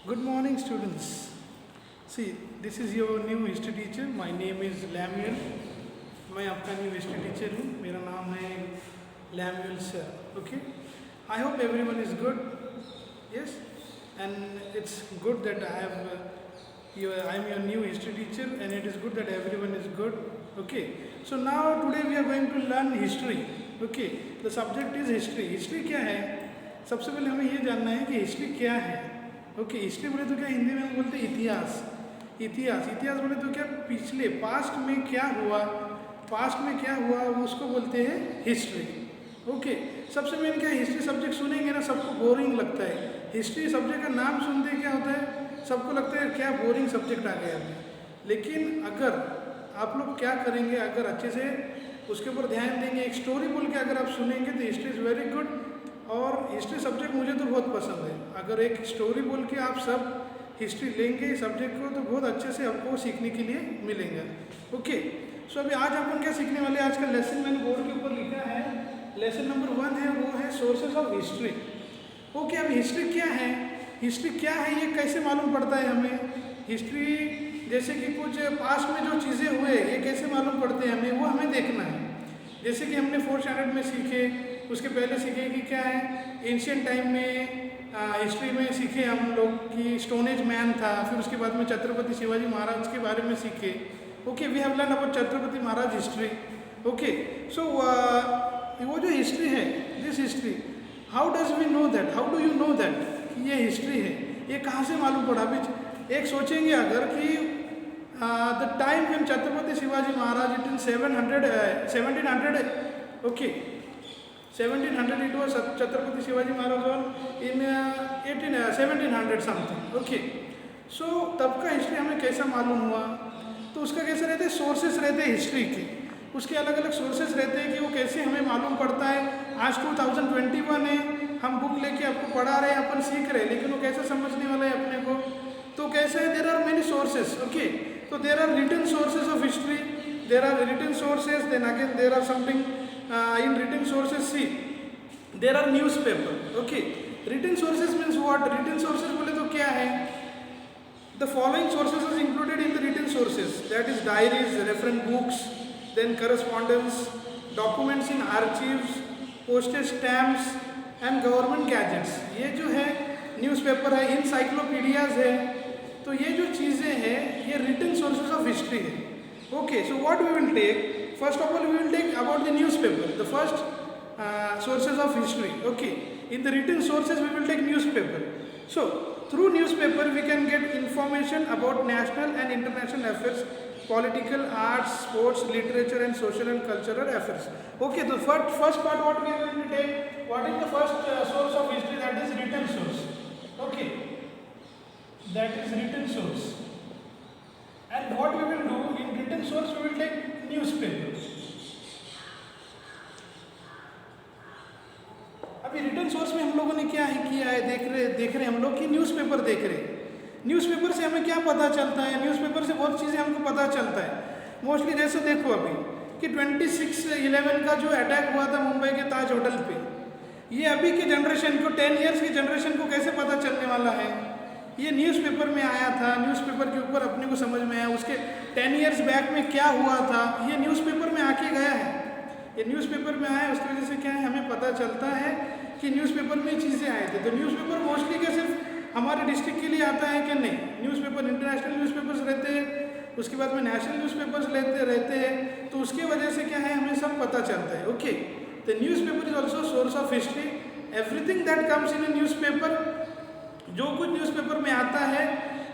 Good morning, students. See, this is your new history teacher. My name is Lamuel. मैं आपका new history teacher हूँ. मेरा नाम है Lemuel sir. Okay. I hope everyone is good. Yes, and it's good that I am your new history teacher, and it is good that everyone is good. Okay. So now today we are going to learn history. Okay. The subject is history. History क्या है? सबसे पहले हमें ये जानना है कि history क्या है. ओके. हिस्ट्री बोले तो क्या हिंदी में हम बोलते हैं इतिहास. इतिहास बोले तो क्या पिछले पास्ट में क्या हुआ, उसको बोलते हैं हिस्ट्री. ओके. सबसे मेन क्या हिस्ट्री सब्जेक्ट सुनेंगे ना सबको बोरिंग लगता है. हिस्ट्री सब्जेक्ट का नाम सुनते क्या होता है, सबको लगता है क्या बोरिंग सब्जेक्ट आ गया है. लेकिन अगर आप लोग क्या करेंगे, अगर अच्छे से उसके ऊपर ध्यान देंगे, एक स्टोरी बोल के अगर आप सुनेंगे तो हिस्ट्री इज़ वेरी गुड. और हिस्ट्री सब्जेक्ट मुझे तो बहुत पसंद है. अगर एक स्टोरी बोल के आप सब हिस्ट्री लेंगे सब्जेक्ट को तो बहुत अच्छे से आपको सीखने के लिए मिलेंगे. ओके. सो अभी आज अपन क्या सीखने वाले हैं, आज का लेसन मैंने बोर्ड के ऊपर लिखा है. लेसन नंबर 1 है, वो है सोर्सेज ऑफ हिस्ट्री. ओके. अब हिस्ट्री क्या है, ये कैसे मालूम पड़ता है हमें. हिस्ट्री जैसे कि कुछ पास्ट में जो चीज़ें हुए ये कैसे मालूम पड़ते हैं हमें, वो हमें देखना है. जैसे कि हमने 4th स्टैंडर्ड में सीखे, उसके पहले सीखे कि क्या है एंशियंट टाइम में हिस्ट्री में सीखे हम लोग कि स्टोन एज मैन था. फिर उसके बाद में छत्रपति शिवाजी महाराज के बारे में सीखे. Okay. We have learn about Chhatrapati Maharaj history. Okay. So वो जो हिस्ट्री है, this history, how does we know that, how do you know that कि ये हिस्ट्री है, ये कहाँ से मालूम पड़ा. अभी एक सोचेंगे अगर कि the time when Chhatrapati Shivaji Maharaj it in 1700 okay 1700 it was Chhatrapati Shivaji Maharaj in 1700 something. Okay. So तब का हिस्ट्री हमें कैसा मालूम हुआ, तो उसका कैसे रहते हैं, सोर्सेस रहते हैं हिस्ट्री के. उसके अलग अलग सोर्सेस रहते हैं कि वो कैसे हमें मालूम पड़ता है. आज 2021 है, हम बुक लेके आपको पढ़ा रहे हैं, अपन सीख रहे हैं, लेकिन वो कैसे समझने वाला है अपने को, तो कैसे है, there are many sources. Okay. तो there are written sources of history, there are written sources, then again there are something in written sources. See, there are newspaper. Okay. Written sources means what? Written sources बोले तो क्या है, the following sources is included in the written sources, that is diaries, reference books, then correspondence, documents in archives, postage stamps and government gadgets. ये जो है newspaper है, encyclopedias है, तो ये जो चीज़ें हैं ये written sources of history है. Okay. So what we will take, first of all we will take about the newspaper, the first sources of history. Okay. In the written sources we will take newspaper. So through newspaper we can get information about national and international affairs, political, arts, sports, literature and social and cultural affairs. Okay. The first part what we are going to take, what is the first source of history, that is written source. Okay. That is written source. And what we will do in written source, we will take newspaper. अभी return source में हम लोगों ने क्या है किया है, देख रहे हम लोग कि न्यूज़पेपर देख रहे हैं. न्यूज़पेपर से हमें क्या पता चलता है, न्यूज़पेपर से बहुत चीज़ें हमको पता चलता है. मोस्टली जैसे देखो अभी कि 26/11 का जो अटैक हुआ था मुंबई के ताज होटल पे, ये अभी के जनरेशन को, 10 ईयर्स की जनरेशन को कैसे पता चलने वाला है, ये न्यूज़पेपर में आया था. न्यूज़पेपर के ऊपर अपने को समझ में आया उसके 10 ईयर्स बैक में क्या हुआ था, ये न्यूज़पेपर में आके गया है. ये न्यूज़पेपर में आया, उसकी वजह से क्या है हमें पता चलता है कि न्यूज़पेपर में चीज़ें आए थे. तो न्यूज़पेपर मोस्टली क्या सिर्फ हमारे डिस्ट्रिक्ट के लिए आता है कि नहीं, न्यूज़पेपर इंटरनेशनल न्यूज़पेपर्स रहते हैं, उसके बाद में नेशनल न्यूज़पेपर्स रहते हैं, तो उसके वजह से क्या है हमें सब पता चलता है. Okay. The newspaper is also source of history. Everything that comes in A newspaper, जो कुछ न्यूज़पेपर में आता है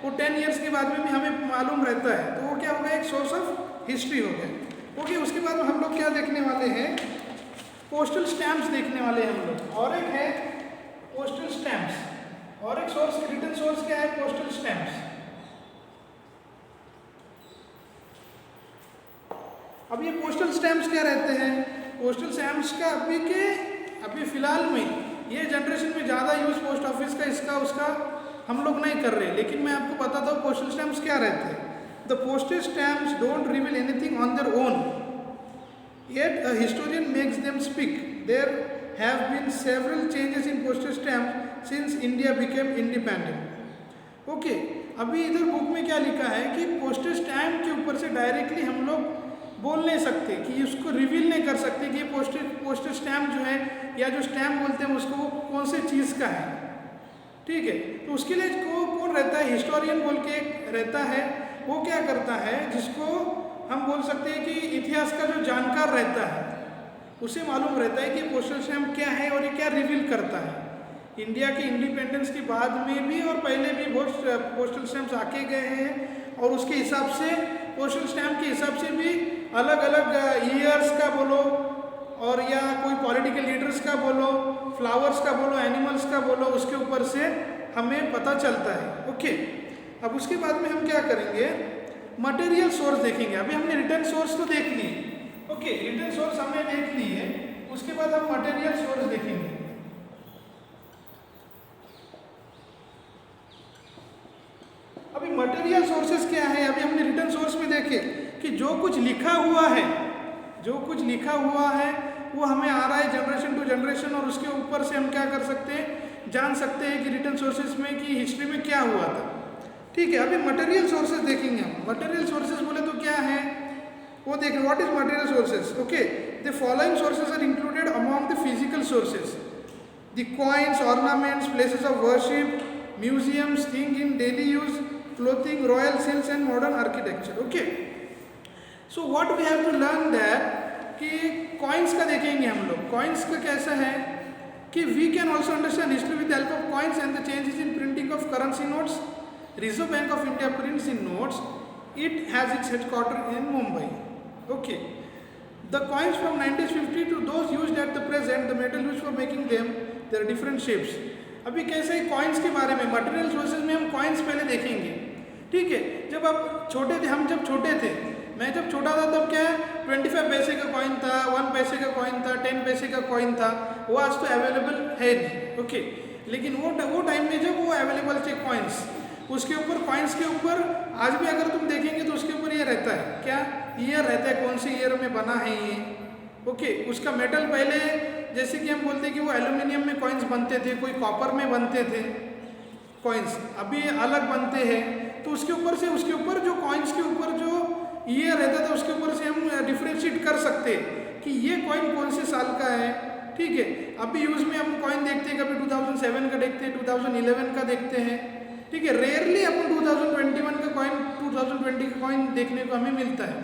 वो 10 ईयर्स के बाद में भी हमें मालूम रहता है, तो वो क्या होगा, एक सोर्स ऑफ हिस्ट्री हो गया. ओके. उसके बाद हम लोग क्या देखने वाले हैं, पोस्टल स्टैम्प्स देखने वाले हैं हम लोग. और एक है पोस्टल स्टैम्प्स, और एक सोर्स, रिटन सोर्स क्या है, पोस्टल स्टैम्प्स. अब ये पोस्टल स्टैम्प्स क्या रहते हैं, पोस्टल स्टैम्प्स का अभी फिलहाल में ये जनरेशन में ज़्यादा यूज़ पोस्ट ऑफिस का, इसका उसका हम लोग नहीं कर रहे, लेकिन मैं आपको बताता हूँ पोस्टल स्टैम्प्स क्या रहते हैं. The postage stamps don't reveal anything on their own, yet a historian makes them speak. There have been several changes in postage stamps since India became independent. Okay, अभी इधर बुक में क्या लिखा है कि पोस्टेज स्टैम्प के ऊपर से डायरेक्टली हम लोग बोल नहीं सकते कि उसको रिवील नहीं कर सकते कि पोस्टेज स्टैम्प जो है या जो स्टैम्प बोलते हैं उसको कौन से चीज़ का है। ठीक है, तो उसके लिए कौन रहता है, हिस्टोरियन बोल के एक रहता है, वो क्या करता है, जिसको हम बोल सकते हैं कि इतिहास का जो जानकार रहता है उसे मालूम रहता है कि पोस्टल स्टैम्प क्या है और ये क्या रिवील करता है। इंडिया के इंडिपेंडेंस के बाद में भी और पहले भी बहुत पोस्टल स्टैम्प्स आके गए हैं और उसके हिसाब से पोस्टल स्टैम्प के हिसाब से भी अलग अलग ईयर्स का बोलो और या कोई पॉलिटिकल लीडर्स का बोलो, फ्लावर्स का बोलो, एनिमल्स का बोलो, उसके ऊपर से हमें पता चलता है। ओके, अब उसके बाद में हम क्या करेंगे, मटेरियल सोर्स देखेंगे। अभी हमने रिटर्न सोर्स तो देख लिए, ओके, रिटर्न सोर्स हमने देख लिए, उसके बाद हम मटेरियल सोर्स देखेंगे। अभी मटेरियल सोर्सेस क्या है, अभी हमने रिटर्न सोर्स में देखे कि जो कुछ लिखा हुआ है, जो कुछ लिखा हुआ है वो हमें आ रहा है जनरेशन टू जनरेशन, और उसके ऊपर से हम क्या कर सकते हैं, जान सकते हैं कि रिटर्न सोर्सेस में कि हिस्ट्री में क्या हुआ था। ठीक है, अभी मटेरियल सोर्सेस देखेंगे हम। मटेरियल सोर्सेस बोले तो क्या है वो देखें, what is material sources. Okay, the following sources are included among the physical sources, the coins, ornaments, places of worship, museums, thing in daily use, clothing, royal seals and modern architecture. Okay, so what we have to learn that कि coins का देखेंगे हम लोग। Coins का कैसा है कि we can also understand history with the help of coins and the changes in printing of currency notes. Reserve Bank of India prints in notes. It has its headquarters in Mumbai. Okay. The coins from 1950 to those used at the present, the metal used for making them, there are different shapes. अभी कैसे coins के बारे में, material sources में हम coins पहले देखेंगे। ठीक है, जब आप छोटे थे, हम जब छोटे थे, मैं जब छोटा था तब क्या है, 25 पैसे का कॉइन था, 1 पैसे का कॉइन था, 10 पैसे का कॉइन था, वो आज तो अवेलेबल है नहीं। ओके, लेकिन वो टाइम में जब वो अवेलेबल थे कॉइन्स, उसके ऊपर, कॉइन्स के ऊपर आज भी अगर तुम देखेंगे तो उसके ऊपर ये रहता है, क्या ईयर रहता है, कौन से ईयर में बना है ये। ओके, उसका मेटल पहले जैसे कि हम बोलते हैं कि वो एल्यूमिनियम में कॉइन्स बनते थे, कोई कॉपर में बनते थे कॉइन्स, अभी अलग बनते हैं। तो उसके ऊपर से, उसके ऊपर जो कॉइन्स के ऊपर जो ईयर रहता था उसके ऊपर से हम डिफ्रेंशिएट कर सकते हैं कि ये कॉइन कौन से साल का है। ठीक है, अभी यूज में हम कॉइन देखते हैं, कभी 2007 का देखते हैं, 2011 का देखते हैं। ठीक है, रेयरली अपन 2021 का कॉइन, 2020 का कॉइन देखने को हमें मिलता है।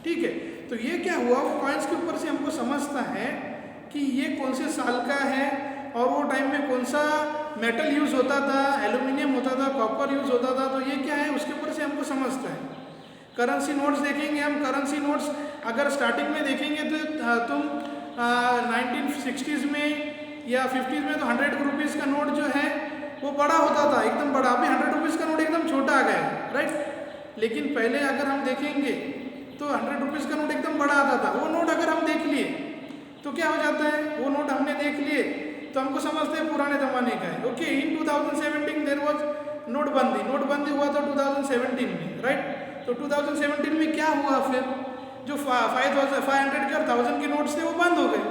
ठीक है, तो ये क्या हुआ, वो कॉइन्स के ऊपर से हमको समझता है कि ये कौन से साल का है और वो टाइम में कौन सा मेटल यूज होता था, एल्यूमिनियम होता था, कॉपर यूज होता था, तो ये क्या है उसके ऊपर से हमको समझता है। करेंसी नोट्स देखेंगे हम। करेंसी नोट्स अगर स्टार्टिंग में देखेंगे तो तुम 1960s में या 50s में तो 100 रुपीज़ का नोट जो है वो बड़ा होता था, एकदम बड़ा। अभी 100 रुपीज़ का नोट एकदम छोटा आ गया है, राइट। लेकिन पहले अगर हम देखेंगे तो 100 रुपीज़ का नोट एकदम बड़ा आता था। वो नोट अगर हम देख लिए तो क्या हो जाता है, वो नोट हमने देख लिए तो हमको समझते हैं पुराने ज़माने का है। ओके, इन 2017 देयर वाज नोटबंदी। नोटबंदी हुआ था 2017 में, राइट। तो 2017 में क्या हुआ फिर, जो 500 के और 1000 के नोट्स थे वो बंद हो गए।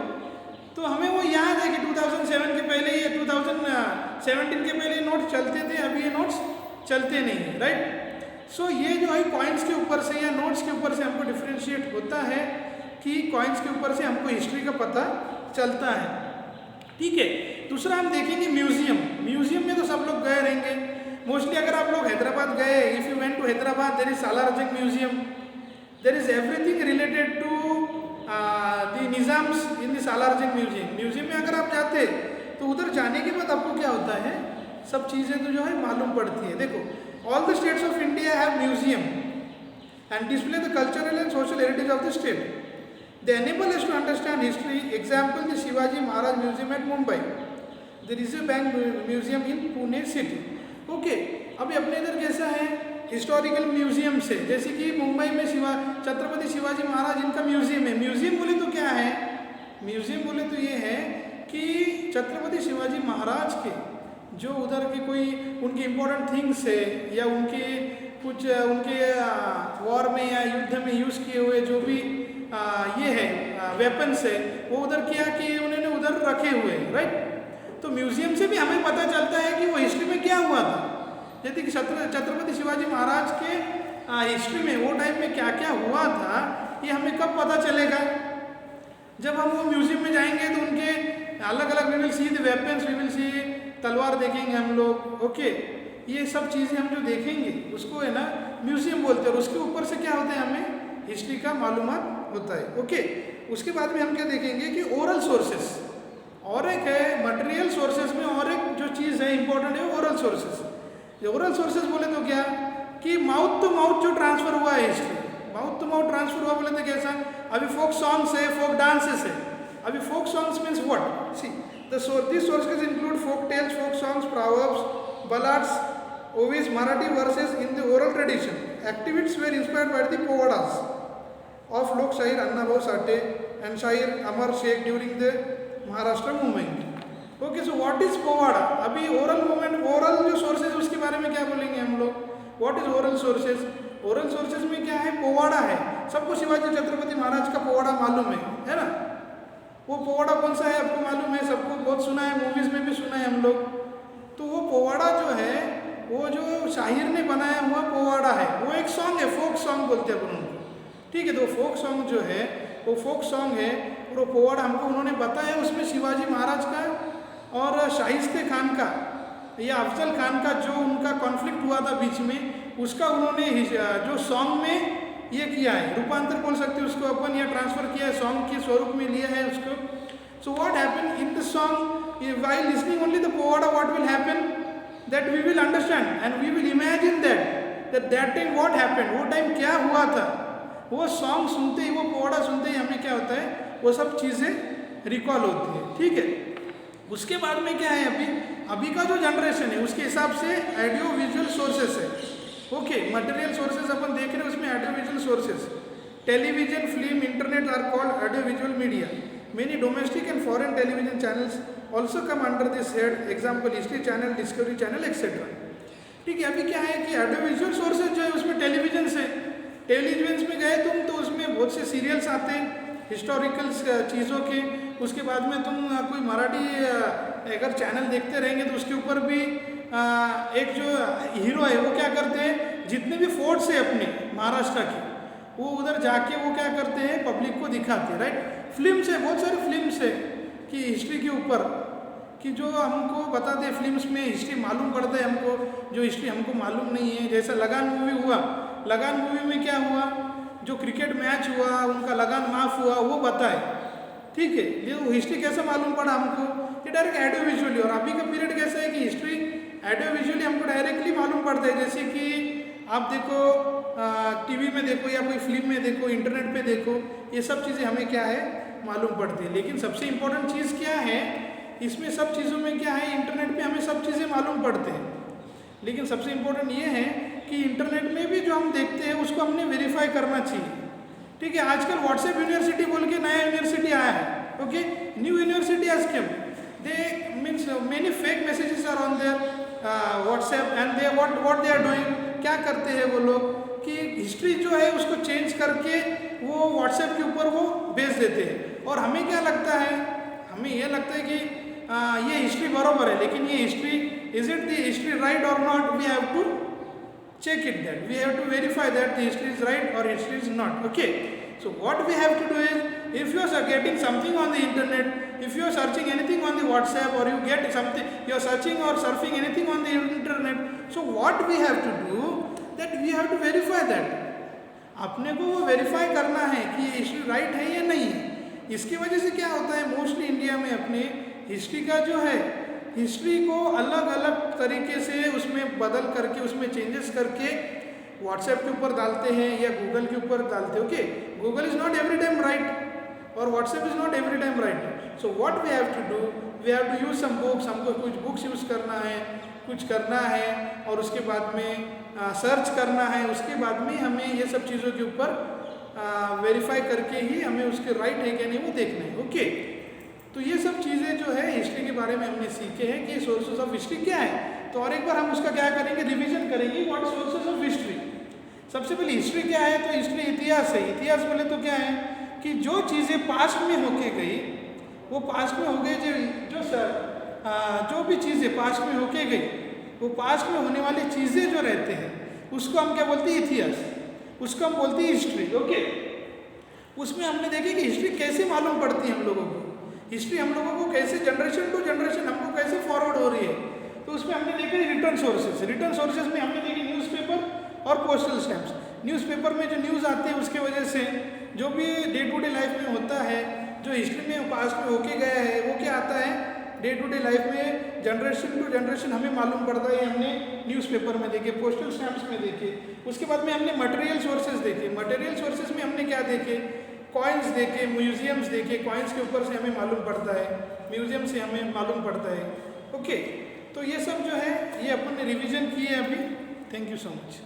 तो हमें वो याद है कि 2007 के पहले, ये 2017 के पहले नोट्स चलते थे, अभी ये नोट्स चलते नहीं है, राइट। सो ये जो है कॉइन्स के ऊपर से या नोट्स के ऊपर से हमको डिफ्रेंशिएट होता है कि कॉइन्स के ऊपर से हमको हिस्ट्री का पता चलता है। ठीक है, दूसरा हम देखेंगे म्यूजियम। म्यूजियम में तो सब लोग गए रहेंगे मोस्टली। अगर आप लोग हैदराबाद गए, if you went to Hyderabad, there is Salar Jung museum, there is everything related to the Nizams in the Salar Jung museum. Museum में अगर आप जाते तो उधर जाने के बाद आपको क्या होता है, सब चीज़ें तो जो है मालूम पड़ती है। देखो, all the states of India have museum and display the cultural and social heritage of the state. They enable us to understand history. Example, the Shivaji Maharaj Museum at Mumbai, the Reserve Bank Museum in Pune city. Okay, अभी अपने इधर कैसा है, historical museum से, जैसे कि मुंबई में छत्रपति शिवाजी महाराज इनका म्यूजियम है। म्यूजियम बोले तो क्या है, म्यूजियम बोले तो ये है कि छत्रपति शिवाजी महाराज के जो उधर के कोई उनकी इम्पोर्टेंट थिंग्स है या उनके कुछ उनके वॉर में या युद्ध में यूज़ किए हुए जो भी ये है वेपन्स है, वो उधर किया कि उन्होंने उधर रखे हुए, राइट। तो म्यूजियम से भी हमें पता चलता है कि वो हिस्ट्री में क्या हुआ था। जैसे कि छत्रपति शिवाजी महाराज के हिस्ट्री में वो टाइम में क्या क्या हुआ था, ये हमें कब पता चलेगा? जब हम वो म्यूजियम में जाएंगे तो उनके अलग अलग we will see the weapons, we will see तलवार देखेंगे हम लोग। ओके, ये सब चीज़ें हम जो देखेंगे उसको है ना म्यूजियम बोलते हैं, और उसके ऊपर से क्या होता है हमें हिस्ट्री का मालूमात होता है। ओके, उसके बाद में हम क्या देखेंगे कि ओरल सोर्सेस, और एक है मटेरियल सोर्सेस में, और एक जो चीज़ है इंपॉर्टेंट है ओरल सोर्सेस। ओरल सोर्सेस बोले तो क्या कि माउथ टू माउथ जो ट्रांसफर हुआ है history, mouth to mouth transfer हुआ बोले तो कैसा? अभी फोक सॉन्ग्स है, फोक डांसेस है। अभी folk songs means what? See this sources include folk tales, folk songs, proverbs, ballads, ovies, Marathi verses in the oral tradition. Activities were inspired by the povadas of Lok Shahir Annabhau Sate and Shahir Amar Sheikh during the Maharashtra movement. Okay, so what is povada? अभी oral movement, oral जो sources उसके बारे में क्या बोलेंगे हम लोग? What is oral sources? Oral sources में क्या है? पोवाड़ा है। सबको शिवाजी छत्रपति महाराज का पोवाड़ा मालूम है ना? वो पोवाड़ा कौन सा है आपको मालूम है? सबको बहुत सुना है, मूवीज में भी सुना है हम लोग। तो वो पोवाड़ा जो है, वो जो शाहिर ने बनाया हुआ पोवाड़ा है, वो एक सॉन्ग है, फोक सॉन्ग बोलते हैं अपन उनको। ठीक है, तो फोक सॉन्ग जो है वो फोक सॉन्ग है, और वो पोवाड़ा हमको उन्होंने बताया, उसमें शिवाजी महाराज का और शाइस्ते खान का या अफजल खान का जो उनका कॉन्फ्लिक्ट हुआ था बीच में, उसका उन्होंने जो सॉन्ग में ये किया है, रूपांतर बोल सकते हैं उसको अपन, या ट्रांसफर किया है, सॉन्ग के स्वरूप में लिया है उसको। So what happen in the song while listening only the povada, what will happen? That we will understand and we will imagine that time what happened, वो टाइम क्या हुआ था। वो सॉन्ग सुनते ही, वो पोवाड़ा सुनते ही हमें क्या होता है, वो सब चीज़ें रिकॉल होती है। ठीक है, उसके बाद में क्या है, अभी का जो जनरेशन है उसके हिसाब से ऑडियो विजुअल सोर्सेस है। ओके, मटेरियल सोर्सेज अपन देख रहे हैं, उसमें audio visual sources, television, film, internet are called audio visual media. Many domestic and foreign television channels also come under this head, example history channel, discovery channel, etcetera. ठीक है, अभी क्या है कि ऑडियो विजुअल सोर्सेज जो है उसमें television से, टेलीविजन में गए तुम तो उसमें बहुत से सीरियल्स आते हैं हिस्टोरिकल चीज़ों के। उसके बाद में तुम कोई मराठी अगर चैनल देखते रहेंगे तो उसके ऊपर भी एक जो हीरो है वो क्या करते हैं, जितने भी फोर्ट्स है अपने महाराष्ट्र के, वो उधर जाके वो क्या करते हैं, पब्लिक को दिखाते हैं। राइट, फिल्म्स है, बहुत सारी फिल्म्स है कि हिस्ट्री के ऊपर, कि जो हमको बताते हैं, फिल्म्स में हिस्ट्री मालूम पड़ता है हमको, जो हिस्ट्री हमको मालूम नहीं है। जैसा लगान मूवी हुआ, लगान मूवी में क्या हुआ, जो क्रिकेट मैच हुआ, उनका लगान माफ हुआ, वो बताए। ठीक है, ये हिस्ट्री कैसे मालूम पड़ा हमको, ये डायरेक्ट ऑडियो विजुअली। और अभी का पीरियड कैसा है कि हिस्ट्री ऑडियो विजुअली हमको डायरेक्टली मालूम पड़ता है। जैसे कि आप देखो, टीवी में देखो या कोई फिल्म में देखो, इंटरनेट पे देखो, ये सब चीज़ें हमें क्या है मालूम पड़ती है। लेकिन सबसे इम्पोर्टेंट चीज़ क्या है इसमें, सब चीज़ों में क्या है, इंटरनेट पे हमें सब चीज़ें मालूम पड़ते हैं, लेकिन सबसे इम्पोर्टेंट ये है कि इंटरनेट में भी जो हम देखते हैं उसको हमने वेरीफाई करना चाहिए। ठीक है, आजकल व्हाट्सएप यूनिवर्सिटी बोल के नया यूनिवर्सिटी आया है। Okay, new university has come, they means many fake messages are on their WhatsApp and they what they are doing, क्या करते हैं वो लोग कि हिस्ट्री जो है उसको चेंज करके वो व्हाट्सएप के ऊपर वो भेज देते हैं। और हमें क्या लगता है, हमें ये लगता है कि ये हिस्ट्री बरोबर है, लेकिन ये history, is it the history right or not, we have to check it, that we have to verify that the history is right or history is not. Okay, so what we have to do is, if you are getting something on the internet, if you are searching anything on the WhatsApp, or you get something, you are searching or surfing anything on the internet, so what we have to do, that we have to verify that, अपने को वो verify करना है कि ये history right है या नहीं है। इसकी वजह से क्या होता है, मोस्टली इंडिया में अपने हिस्ट्री का जो है, हिस्ट्री को अलग अलग तरीके से उसमें बदल करके, उसमें चेंजेस करके व्हाट्सएप के ऊपर डालते हैं या गूगल के ऊपर डालते हैं। Okay, Google is not every time right और WhatsApp is not every time right. So what we have to do, we have to use some books, हमको कुछ बुक्स यूज़ करना है, कुछ करना है, और उसके बाद में सर्च करना है। उसके बाद में हमें ये सब चीज़ों के ऊपर वेरीफाई करके ही हमें उसके राइट है क्या नहीं वो देखना है। ओके, तो ये सब चीज़ें जो है हिस्ट्री के बारे में हमने सीखे हैं कि सोर्सेज ऑफ हिस्ट्री क्या है। तो और एक बार हम उसका क्या करेंगे, रिवीजन करेंगे, व्हाट सोर्सेज ऑफ हिस्ट्री। सबसे पहले हिस्ट्री क्या है, तो हिस्ट्री इतिहास है। इतिहास बोले तो क्या है कि जो चीज़ें पास्ट में होके गई वो पास्ट में हो गई, जो भी चीज़ें पास्ट में होके गई वो पास्ट में होने वाली चीज़ें जो रहते हैं उसको हम क्या बोलते हैं, इतिहास, उसको हम बोलते हैं हिस्ट्री। ओके, उसमें हमने देखे कि हिस्ट्री कैसे मालूम पड़ती है हम लोगों को, हिस्ट्री हम लोगों को कैसे जनरेशन टू जनरेशन हमको कैसे फॉरवर्ड हो रही है। तो उसमें हमने देखे रिटर्न सोर्सेज, रिटर्न सोर्सेज में हमने देखे न्यूज़पेपर और पोस्टल स्टैम्प्स। न्यूज़पेपर में जो न्यूज़ आती है उसके वजह से जो भी डे टू डे लाइफ में होता है, जो हिस्ट्री में पास्ट में होके गया है, वो क्या आता है डे टू डे लाइफ में जनरेशन टू जनरेशन हमें मालूम पड़ता है। हमने न्यूज़पेपर में देखे, पोस्टल स्टैम्प्स में देखे। उसके बाद में हमने मटेरियल सोर्सेज देखे, मटेरियल सोर्सेज में हमने क्या देखे, कॉइन्स देखे, म्यूजियम्स देखे, कॉइन्स के ऊपर से हमें मालूम पड़ता है, म्यूजियम से हमें मालूम पड़ता है। ओके, तो ये सब जो है ये अपन ने रिवीजन किए अभी। Thank you so much.